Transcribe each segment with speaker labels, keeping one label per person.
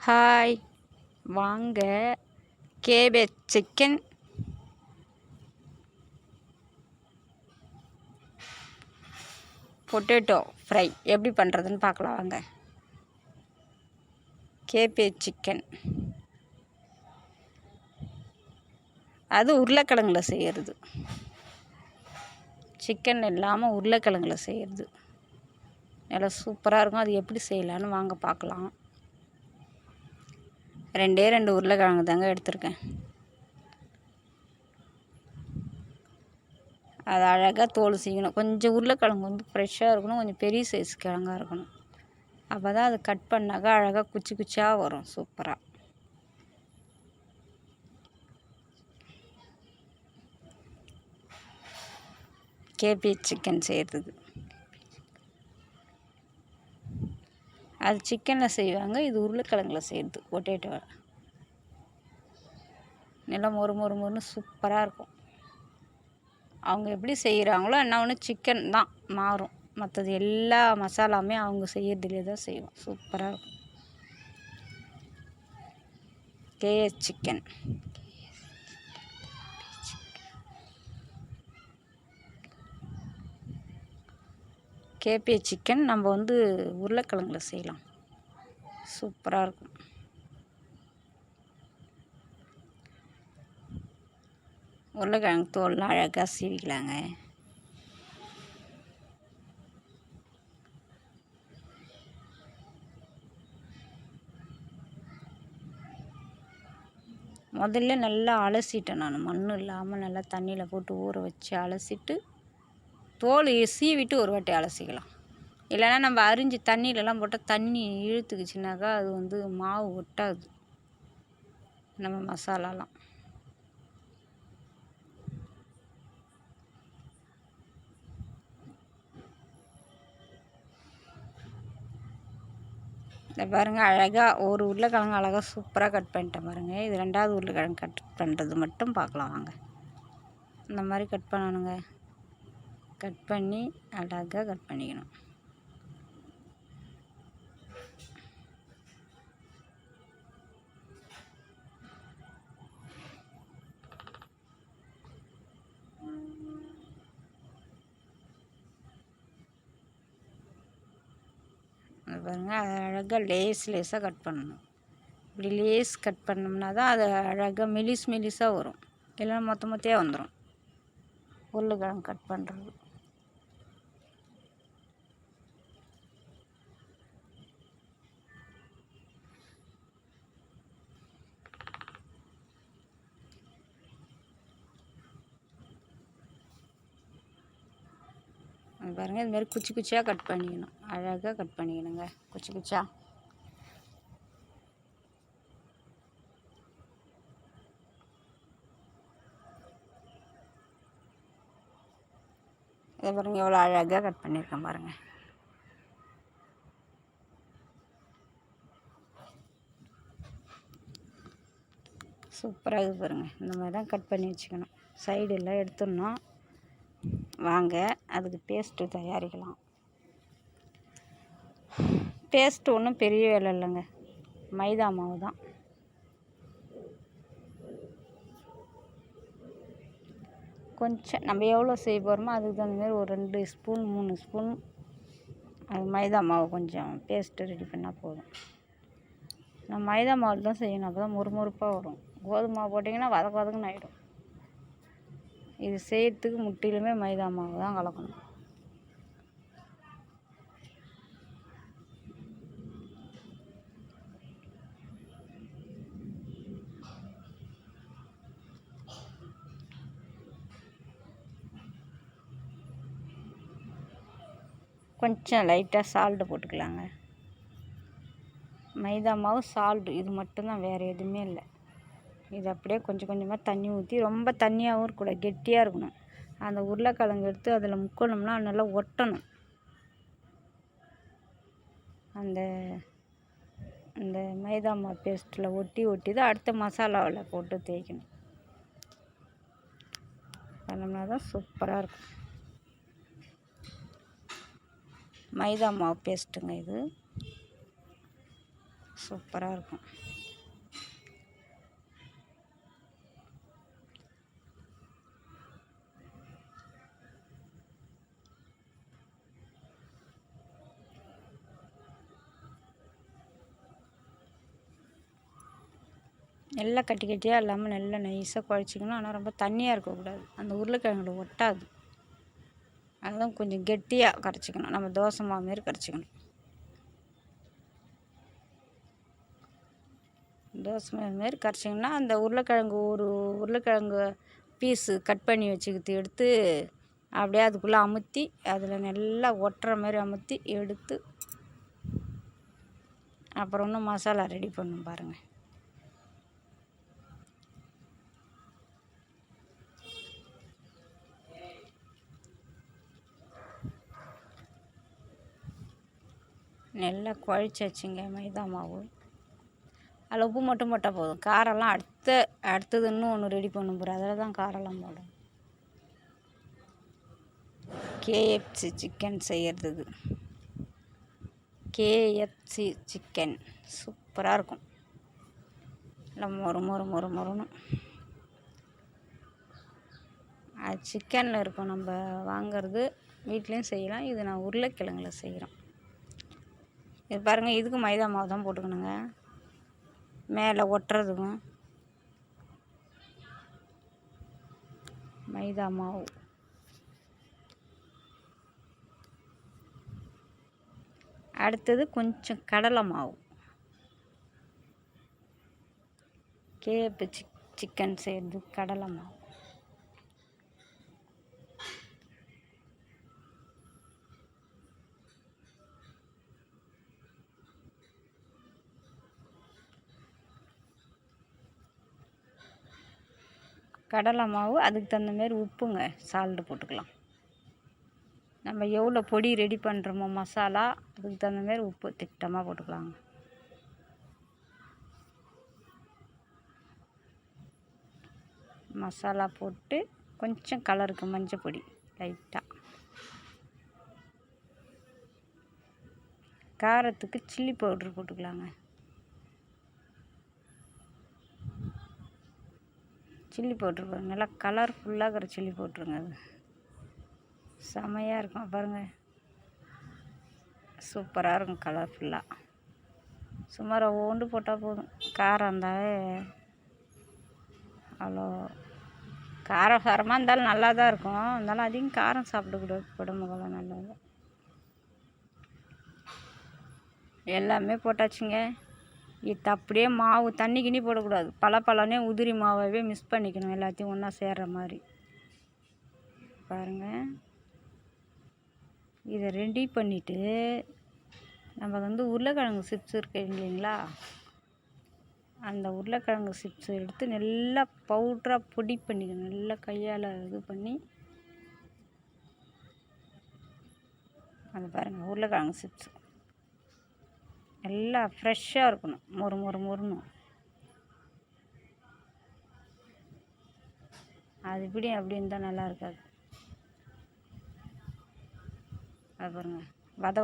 Speaker 1: Hi, வாங்க. Cabbage chicken, potato fry எப்படி பண்ணுறதுன்னு பார்க்கலாம் வாங்க. கேபேஜ் சிக்கன் அது உருளைக்கிழங்குல செய்கிறது. சிக்கன் இல்லாமல் உருளைக்கிழங்குல செய்கிறது நல்லா சூப்பராக இருக்கும். அது எப்படி செய்யலான்னு வாங்க பார்க்கலாம். 2 உருளைக்கிழங்கு தாங்க எடுத்திருக்கேன். அது அழகாக தோல் சீக்கணும். கொஞ்சம் உருளைக்கிழங்கு வந்து ஃப்ரெஷ்ஷாக இருக்கணும், கொஞ்சம் பெரிய சைஸ் கிழங்காக இருக்கணும். அப்போ தான் அது கட் பண்ணாக்கா அழகாக குச்சி குச்சியாக வரும் சூப்பராக. கேபேஜ் சிக்கன் செய்கிறதுக்கு அது சிக்கனில் செய்வாங்க, இது உருளைக்கிழங்குல செய்கிறது பொட்டேட்டோ. நல்லா மொறுன்னு சூப்பராக இருக்கும். அவங்க எப்படி செய்கிறாங்களோ என்ன ஒன்று சிக்கன் தான் மாறும், மற்றது எல்லா மசாலாவுமே அவங்க செய்கிறதுலே தான் செய்வோம். சூப்பராக இருக்கும். கேஎஸ் சிக்கன் கேபேஜ் சிக்கன் நம்ம வந்து உருளைக்கிழங்குல செய்யலாம், சூப்பராக இருக்கும். உருளைக்கிழங்கு தோல்லாம் அழகாக சீவிக்கலாங்க. முதல்ல நல்லா அலசிட்டேன் நான், மண் இல்லாமல் நல்லா தண்ணியில் போட்டு ஊற வச்சு அலசிட்டு தோல் சீவிட்டு ஒரு வாட்டி அலசிக்கலாம். இல்லைன்னா நம்ம அரிஞ்சு தண்ணியிலலாம் போட்டால் தண்ணி இழுத்துக்குச்சுனாக்கா அது வந்து மாவு ஒட்டாது நம்ம மசாலாலாம். இந்த பாருங்கள், அழகாக ஒரு உருளைக்கிழங்கு அழகாக சூப்பராக கட் பண்ணிட்டேன் பாருங்கள். இது 2வது உருளைக்கிழங்கு கட் பண்ணுறது மட்டும் பார்க்கலாம் வாங்க. இந்த மாதிரி கட் பண்ணணுங்க. கட் பண்ணி அழகாக கட் பண்ணிக்கணும். பாருங்கள், அது அழகாக லேஸாக கட் பண்ணணும். இப்படி லேஸ் கட் பண்ணோம்னா தான் அது அழகாக மெலிஸாக வரும், இல்லைன்னா மொத்தையாக வந்துடும் உருளைக்கிழங்கு கட் பண்ணுறது. பாருங்கள், இதுமாரி குச்சி குச்சியாக கட் பண்ணிக்கணும், அழகாக கட் பண்ணிக்கணுங்க குச்சி குச்சியாக. இதை பாருங்கள், எவ்வளோ அழகாக கட் பண்ணியிருக்கேன் பாருங்கள். சூப்பராக இது பாருங்கள். இந்த மாதிரி தான் கட் பண்ணி வச்சுக்கணும். சைடெல்லாம் எடுத்துடணும். வாங்க, அதுக்கு பேஸ்ட்டு தயாரிக்கலாம். பேஸ்ட்டு ஒன்றும் பெரிய வேலை இல்லைங்க, மைதா மாவு தான். கொஞ்சம் நம்ம எவ்வளோ செய்ய போகிறோமோ அதுக்கு தகுந்த மாதிரி ஒரு 2 ஸ்பூன் 3 ஸ்பூன் அது மைதா மாவு கொஞ்சம் பேஸ்ட்டு ரெடி பண்ணால் போதும். நம்ம மைதா மாவு தான் செய்யணும், அப்போ தான் முறுமுறுப்பாக வரும். கோதுமை மாவு போட்டிங்கன்னா வதக்குன்னு ஆகிடும். இது செய்யறதுக்கு முற்றிலுமே மைதா மாவு தான் கலக்கணும். கொஞ்சம் லைட்டாக சால்ட்டு போட்டுக்கலாங்க. மைதா மாவு சால்ட்டு இது மட்டும்தான், வேறு எதுவுமே இல்லை. இது அப்படியே கொஞ்சம் கொஞ்சமாக தண்ணி ஊற்றி, ரொம்ப தண்ணியாகவும் இருக்கக்கூடாது, கெட்டியாக இருக்கணும். அந்த உருளைக்கிழங்கு எடுத்து அதில் முக்கணும்னா நல்லா ஒட்டணும். அந்த அந்த மைதா மாவு பேஸ்ட்டில் ஒட்டி தான் அடுத்த மசாலாவில் போட்டு தேய்க்கணும். பண்ணோம்னா தான் சூப்பராக இருக்கும். மைதா மாவு பேஸ்ட்டுங்க இது, சூப்பராக இருக்கும். நல்லா கட்டி கட்டியாக இல்லாமல் நல்லா நைஸாக குழச்சிக்கணும். ஆனால் ரொம்ப தண்ணியாக இருக்கக்கூடாது, அந்த உருளைக்கிழங்குல ஒட்டாது. அதுதான் கொஞ்சம் கெட்டியாக கரைச்சிக்கணும், நம்ம தோசை மாவு மாரி கரைச்சிக்கணும். தோசை மாவு மாரி கரைச்சிங்கன்னா அந்த உருளைக்கிழங்கு ஒரு உருளைக்கிழங்கு பீஸு கட் பண்ணி வச்சுக்கிட்டு எடுத்து அப்படியே அதுக்குள்ளே அமுத்தி அதில் நல்லா ஒட்டுற மாதிரி அமுத்தி எடுத்து அப்புறம் இன்னும் மசாலா ரெடி பண்ணும் பாருங்கள். நல்லா குழச்சாச்சுங்க மைதா மாவு. அதில் உப்பு மட்டும் போட்டால் போதும். காரெல்லாம் அடுத்தது இன்னும் ஒன்று ரெடி பண்ணும் போகிற அதில் தான் காரெல்லாம் போடும். கேஎஃப்சி சிக்கன் செய்கிறதுக்கு கேஎஃப்சி சிக்கன் சூப்பராக இருக்கும். நல்லா மொறுன்னு அது சிக்கனில் இருக்கும். நம்ம வாங்கிறது வீட்லேயும் செய்யலாம். இது நான் உருளைக்கிழங்குல செய்கிறோம். இது பாருங்கள், இதுக்கு மைதா மாவு தான் போட்டுக்கணுங்க, மேலே ஒட்டுறதுக்கும் மைதா மாவு. அடுத்தது கொஞ்சம் கடலை மாவு. கேஎஃப்சி சிக்கன் செய்கிறது கடலை மாவு. கடலை மாவு அதுக்கு தகுந்த மாரி உப்புங்க, சால்ட்டு போட்டுக்கலாம். நம்ம எவ்வளோ பொடி ரெடி பண்ணுறோமோ மசாலா அதுக்கு தகுந்த மாரி உப்பு திட்டமாக போட்டுக்கலாங்க. மசாலா போட்டு கொஞ்சம் கலருக்கு மஞ்சள் பொடி லைட்டாக, காரத்துக்கு சில்லி பவுட்ரு போட்டுக்கலாங்க. சில்லி பவுட்ரு பாருங்கள், நல்லா கலர்ஃபுல்லாக இருக்கிற சில்லி பவுட்ருங்க. அது செமையாக இருக்கும் பாருங்கள், சூப்பராக இருக்கும் கலர்ஃபுல்லாக. சுமார் ஒன்று போட்டால் போதும். காரம் இருந்தாலே அவ்வளோ காரசாரமாக இருந்தாலும் நல்லா தான் இருக்கும். இருந்தாலும் அதிகம் காரம் சாப்பிடக்கூடாது, உடம்புக்கெல்லாம் நல்லது. எல்லாமே போட்டாச்சுங்க. இது அப்படியே மாவு தண்ணி கிண்ணி போடக்கூடாது, பழனே உதிரி மாவாகவே மிக்ஸ் பண்ணிக்கணும், எல்லாத்தையும் ஒன்றா சேர்கிற மாதிரி. பாருங்கள், இதை ரெடி பண்ணிவிட்டு நம்ம உருளைக்கிழங்கு சிப்ஸ் இருக்கு இல்லைங்களா, அந்த உருளைக்கிழங்கு சிப்ஸ் எடுத்து நல்லா பவுட்ராக பொடி பண்ணிக்கணும். நல்லா கையால் இது பண்ணி அது பாருங்கள், உருளைக்கிழங்கு சிப்ஸ் நல்லா ஃப்ரெஷ்ஷாக இருக்கணும், மொறுன்னு. அது இப்படி அப்படி இருந்தால் நல்லா இருக்காது. அது பாருங்கள்,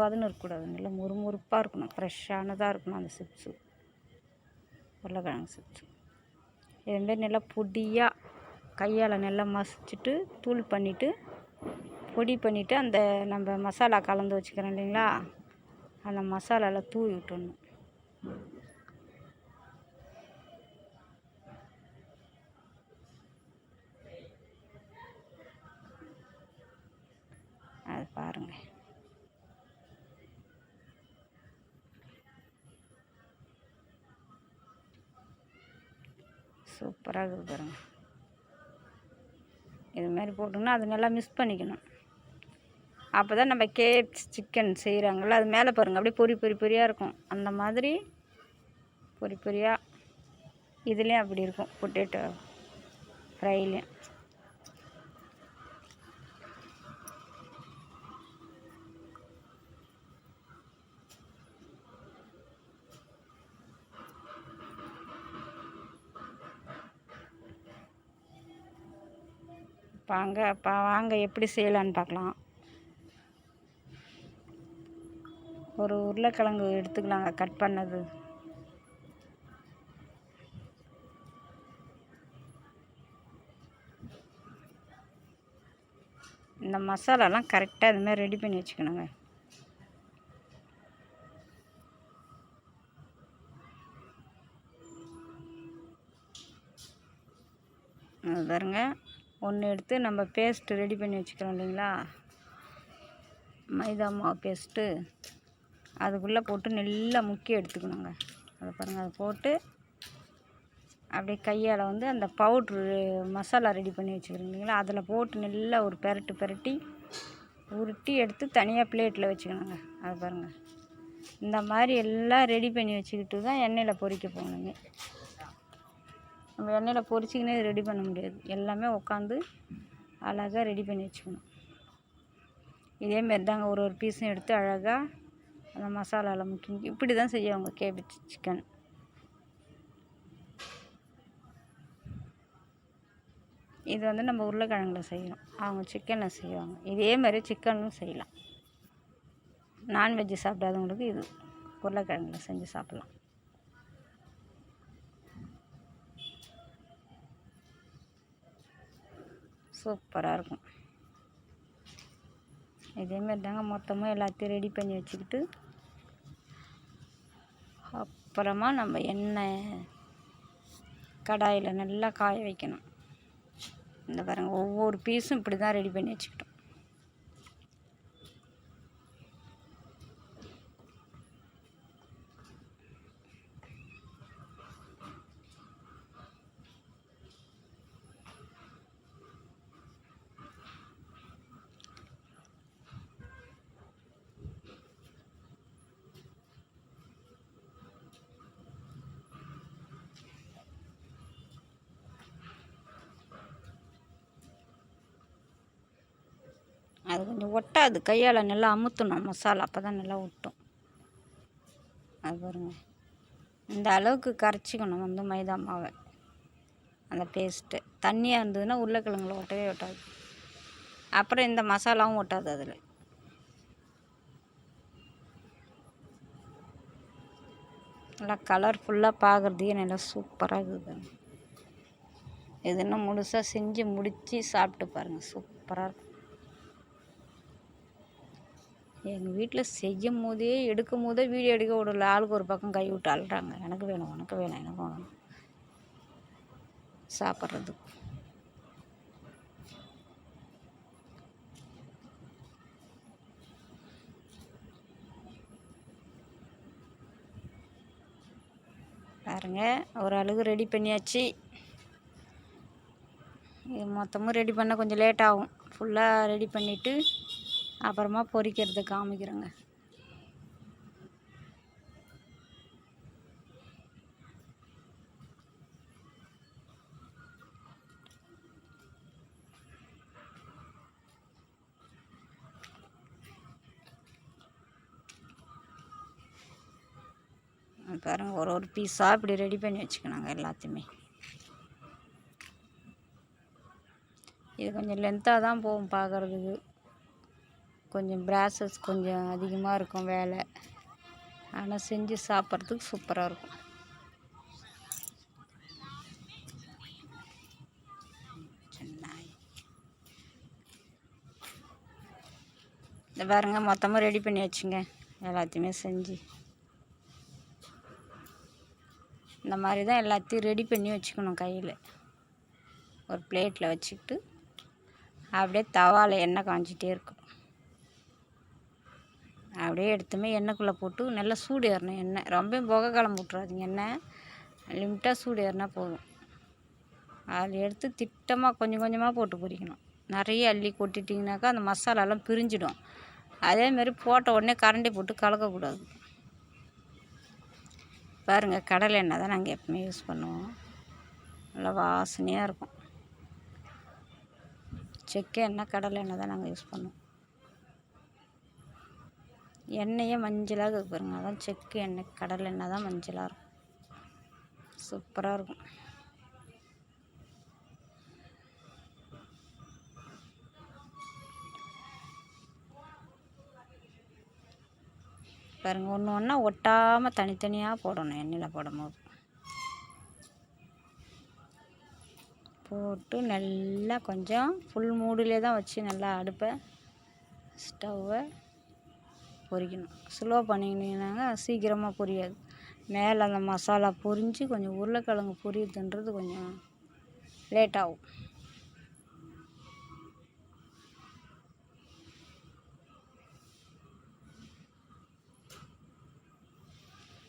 Speaker 1: வதன்னு இருக்கக்கூடாது, நல்லா மொறுப்பாக இருக்கணும், ஃப்ரெஷ்ஷானதாக இருக்கணும் அந்த சிப்ஸு, உருளைக்கிழங்கு சிப்ஸு. இதுமாரி நல்லா பொடியாக கையால் நல்லா மசிச்சுட்டு தூள் பண்ணிவிட்டு பொடி பண்ணிவிட்டு அந்த நம்ம மசாலா கலந்து வச்சுக்கிறோம் இல்லைங்களா, அந்த மசாலாவில் தூவி விட்டுடணும். அது பாருங்கள், சூப்பராக இருக்குது பாருங்கள். இது மாதிரி போட்டோம்னா அது நல்லா மிக்ஸ் பண்ணிக்கணும். அப்போ தான் நம்ம கேஎஃப்சி சிக்கன் செய்கிறாங்கள, அது மேலே பாருங்கள் அப்படியே பொரியாக இருக்கும். அந்த மாதிரி பொரியாக இதுலேயும் அப்படி இருக்கும், பொட்டேட்டோ ஃப்ரைலேயும். வாங்க எப்படி செய்யலான்னு பார்க்கலாம். ஒரு உருளைக்கிழங்கு எடுத்துக்கலாங்க, கட் பண்ணது. இந்த மசாலாலாம் கரெக்டாக இதுமாதிரி ரெடி பண்ணி வச்சுக்கணுங்க. அது பாருங்க, ஒன்று எடுத்து நம்ம பேஸ்ட்டு ரெடி பண்ணி வச்சுக்கிறோம் இல்லைங்களா, மைதா மாவு பேஸ்ட்டு, அதுக்குள்ளே போட்டு நல்லா முக்கி எடுத்துக்கணுங்க. அதை பாருங்கள், அதை போட்டு அப்படியே கையால் வந்து அந்த பவுட்ரு மசாலா ரெடி பண்ணி வச்சுக்கிறோம் இல்லைங்களா, அதில் போட்டு நல்லா ஒரு பெரட்டி உருட்டி எடுத்து தனியாக பிளேட்டில் வச்சுக்கணுங்க. அது பாருங்கள், இந்த மாதிரி எல்லாம் ரெடி பண்ணி வச்சுக்கிட்டு தான் எண்ணெயில் பொரிக்க போகணுங்க. நம்ம எண்ணெயில் பொரிச்சிக்கினே ரெடி பண்ண முடியாது, எல்லாமே உட்காந்து அழகாக ரெடி பண்ணி வச்சுக்கணும். இதேமாரி தாங்க ஒரு பீஸும் எடுத்து அழகாக அந்த மசாலாவில் முக்கி இப்படி தான் செய்வாங்க கேபேஜ் சிக்கன். இது வந்து நம்ம உருளைக்கிழங்குல செய்யணும், அவங்க சிக்கனில் செய்வாங்க. இதே மாதிரி சிக்கனும் செய்யலாம். நான்வெஜ்ஜு சாப்பிடாதவங்களுக்கு இது உருளைக்கிழங்குல செஞ்சு சாப்பிட்லாம். சூப்பராக இருக்கும். இதேமாரி தாங்க மொத்தமாக எல்லாத்தையும் ரெடி பண்ணி வச்சுக்கிட்டு அப்புறமா நம்ம எண்ணெய் கடாயில் நல்லா காய வைக்கணும். இந்த பாருங்கள், ஒவ்வொரு பீஸும் இப்படி தான் ரெடி பண்ணி வச்சுக்கிட்டோம். அது கொஞ்சம் ஒட்டாது, கையால் நல்லா அமுத்தணும் மசாலா, அப்போ தான் நல்லா ஒட்டும். அது பாருங்கள், இந்த அளவுக்கு கரைச்சிக்கணும் வந்து மைதா மாவை, அந்த பேஸ்ட்டு. தண்ணியாக இருந்ததுன்னா உருளைக்கிழங்குல ஒட்டவே ஒட்டாது, அப்புறம் இந்த மசாலாவும் ஒட்டாது. அதில் நல்லா கலர்ஃபுல்லாக பார்க்குறதுக்கே நல்லா சூப்பராக இருக்குது. இது இன்னும் முழுசாக செஞ்சு முடித்து சாப்பிட்டு பாருங்கள், சூப்பராக இருக்கும். எங்கள் வீட்டில் செய்யும் போதே எடுக்கும் போதே வீடியோ எடுக்க விடல, ஆளுக்கு ஒரு பக்கம் கை விட்டு அழுறாங்க, எனக்கு வேணும் எனக்கு வேணும் எனக்கு வேணும் சாப்பிட்றதுக்கு. பாருங்க, ஒரு அளவு ரெடி பண்ணியாச்சு. இது மொத்தமும் ரெடி பண்ண கொஞ்சம் லேட் ஆகும். ஃபுல்லாக ரெடி பண்ணிவிட்டு அப்புறமா பொரிக்கிறத காமிக்கிறேங்க. பாருங்கள், ஒரு பீஸாக இப்படி ரெடி பண்ணி வச்சுக்கணுங்க எல்லாத்தையுமே. இது கொஞ்சம் லென்த்தாக தான் போகும் பார்க்குறதுக்கு, கொஞ்சம் ப்ராசஸ் கொஞ்சம் அதிகமாக இருக்கும் வேலை, ஆனால் செஞ்சு சாப்பிட்றதுக்கு சூப்பராக இருக்கும். இந்த பாருங்கள், மொத்தமாக ரெடி பண்ணி வச்சுங்க எல்லாத்தையுமே செஞ்சு. இந்த மாதிரி தான் எல்லாத்தையும் ரெடி பண்ணி வச்சுக்கணும். கையில் ஒரு பிளேட்டில் வச்சுக்கிட்டு அப்படியே தவாவில் எண்ணெய் காஞ்சிட்டே இருக்கும். அப்படியே எடுத்துமே எண்ணெய்க்குள்ளே போட்டு நல்லா சூடு ஏறணும். எண்ணெய் ரொம்ப புகை கிளம்பி விட்றாதீங்க, எண்ணெய் லிமிட்டாக சூடு ஏறினா போதும். அதில் எடுத்து திட்டமாக கொஞ்சம் கொஞ்சமாக போட்டு பொரிக்கணும். நிறைய அள்ளி கொட்டிட்டிங்கனாக்கா அந்த மசாலாலாம் பிரிஞ்சிடும். அதேமாரி போட்ட உடனே கரண்டி போட்டு கலக்கக்கூடாது. பாருங்கள், கடலை எண்ணெய் தான் நாங்கள் எப்பவுமே யூஸ் பண்ணுவோம், நல்லா வாசனையாக இருக்கும். செக்கு எண்ணெய் கடலை எண்ணெய் தான் நாங்கள் யூஸ் பண்ணுவோம். எண்ணெயே மஞ்சளாக இருக்குது பாருங்கள், அதான் செக்கு எண்ணெய் கடலை எண்ணெய் தான் மஞ்சளாக இருக்கும், சூப்பராக இருக்கும். பாருங்கள், ஒன்று ஒன்றா ஒட்டாமல் தனித்தனியாக போடணும் எண்ணெயில் போடும்போது. போட்டு நல்லா கொஞ்சம் ஃபுல் மூடிலே தான் வச்சு நல்லா அடுப்பை ஸ்டவ்வை பொரிக்கணும். ஸ்லோ பண்ணிங்கன்னாங்க சீக்கிரமாக பொரியாது. மேலே அந்த மசாலா பொரிஞ்சு கொஞ்சம் உருளைக்கிழங்கு பொரியுதுன்றது கொஞ்சம் லேட் ஆகும்.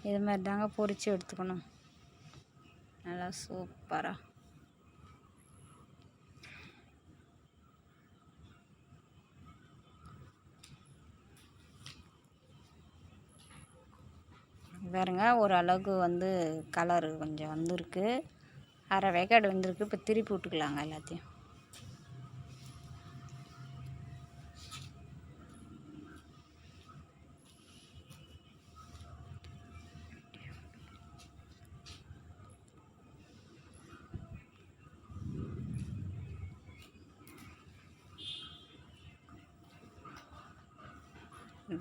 Speaker 1: இது மாதிரி தாங்க பொரித்து எடுத்துக்கணும் நல்லா சூப்பராக. பாருங்க ஓரளவுக்கு வந்து கலரு கொஞ்சம் வந்திருக்கு, அரை வேக்காடு வந்திருக்கு. இப்போ திருப்பி விட்டுக்கலாங்க எல்லாத்தையும்.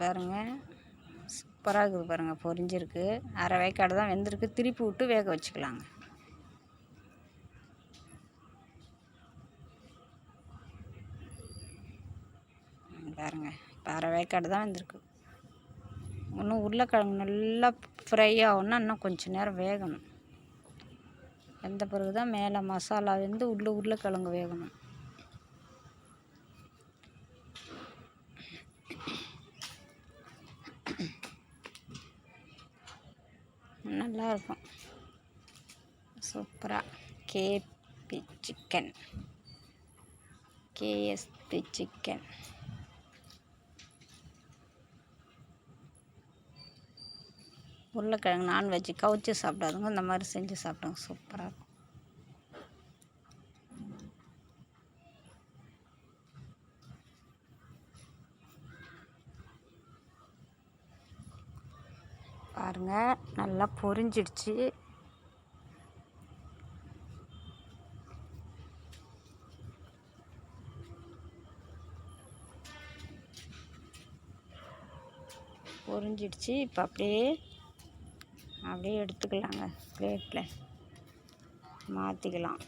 Speaker 1: பாருங்க சூப்பராக இருக்குது பாருங்கள், பொரிஞ்சிருக்கு. அரை வேக்காடு தான் வெந்திருக்கு. திருப்பி விட்டு வேக வச்சுக்கலாங்க. பாருங்க இப்போ அரை வேக்காடு தான் வெந்திருக்கு. இன்னும் உருளைக்கிழங்கு நல்லா ஃப்ரை ஆகும்னா இன்னும் கொஞ்சம் நேரம் வேகணும். வெந்த பிறகு தான் மேலே மசாலா வெந்து உருளைக்கிழங்கு வேகணும். நல்லாயிருக்கும் சூப்பராக. கேஎஸ்பி சிக்கன் உருளைக்கிழங்கு நான்வெஜ் கவுச்சி சாப்பிடாதுங்க, இந்த மாதிரி செஞ்சு சாப்பிடுங்க, சூப்பராக இருக்கும். பாருங்கள் நல்லா பொரிஞ்சிடுச்சு. இப்போ அப்படியே எடுத்துக்கலாங்க, பிளேட்டில் மாற்றிக்கலாம்.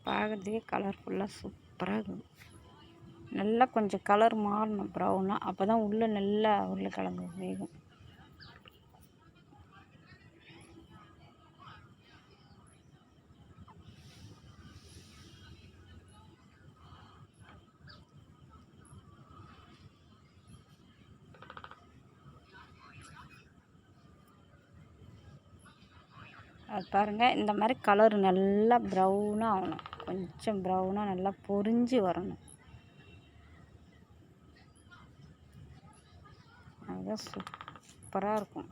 Speaker 1: பார்க்குறதுக்கே கலர்ஃபுல்லாக சூப்பராக இருக்கும். நல்லா கொஞ்சம் கலர் மாறணும் ப்ரௌனாக, அப்போ தான் உள்ளே நல்லா உருளைக்கிழங்கு வேகும். அது பாருங்கள் இந்த மாதிரி கலர் நல்லா ப்ரௌனாக ஆகணும். கொஞ்சம் ப்ரௌனாக நல்லா பொரிஞ்சு வரணும். அதுதான் சூப்பராக இருக்கும்.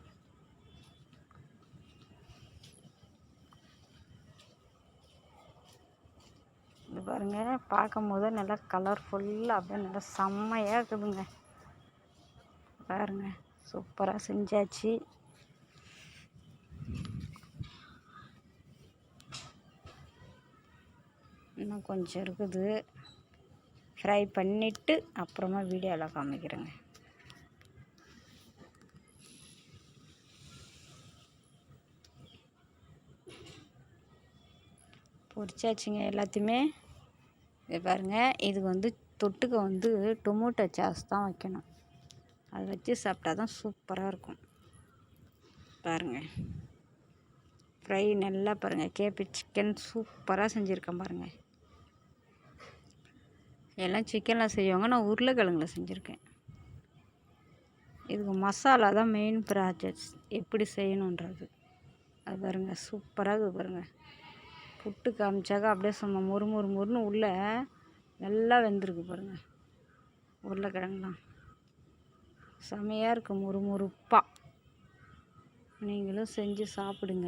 Speaker 1: இது பாருங்கள் பார்க்கும் போது நல்லா கலர்ஃபுல்லாக அப்படியே நல்லா செம்மையாக இருக்குதுங்க. பாருங்கள் சூப்பராக செஞ்சாச்சு. இன்னும் கொஞ்சம் இருக்குது, ஃப்ரை பண்ணிவிட்டு அப்புறமா வீடியோவில் காமிக்கிறேங்க. பொரிச்சாச்சுங்க எல்லாத்தையுமே. இது பாருங்கள், இதுக்கு வந்து தொட்டுக்க வந்து டொமேட்டோ சாஸ் தான் வைக்கணும். அதை வச்சு சாப்பிட்டா தான் சூப்பராக இருக்கும். பாருங்கள் ஃப்ரை நல்லா பாருங்கள், கேபி சிக்கன் சூப்பராக செஞ்சுருக்கேன் பாருங்கள். எல்லாம் சிக்கனில் செய்வாங்க, நான் உருளைக்கிழங்குல செஞ்சுருக்கேன். இதுக்கு மசாலா தான் மெயின் ப்ராசஸ், எப்படி செய்யணுன்றது. அது பாருங்கள் சூப்பராக இருக்குது பாருங்கள். புட்டு காமிச்சாக்க அப்படியே சும்மா முறுமுறுன்னு உள்ளே நல்லா வெந்திருக்கு பாருங்கள். உருளைக்கிழங்குலாம் செமையாக இருக்குது, முறுமுறுப்பாக. நீங்களும் செஞ்சு சாப்பிடுங்க.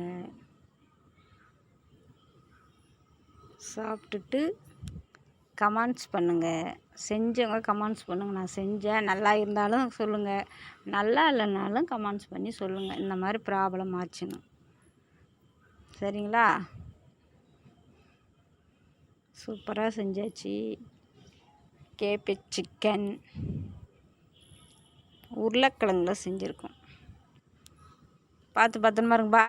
Speaker 1: சாப்பிட்டுட்டு கமெண்ட்ஸ் பண்ணுங்கள். செஞ்சவங்க கமெண்ட்ஸ் பண்ணுங்கள். நான் செஞ்சேன், நல்லா இருந்தாலும் சொல்லுங்கள், நல்லா இல்லைனாலும் கமெண்ட்ஸ் பண்ணி சொல்லுங்கள். இந்த மாதிரி ப்ராப்ளம் ஆச்சுன்னு, சரிங்களா? சூப்பராக செஞ்சாச்சு. கேபி சிக்கன் உருளைக்கிழங்குல செஞ்சுருக்கோம். பார்த்து பத்திரமா இருங்க.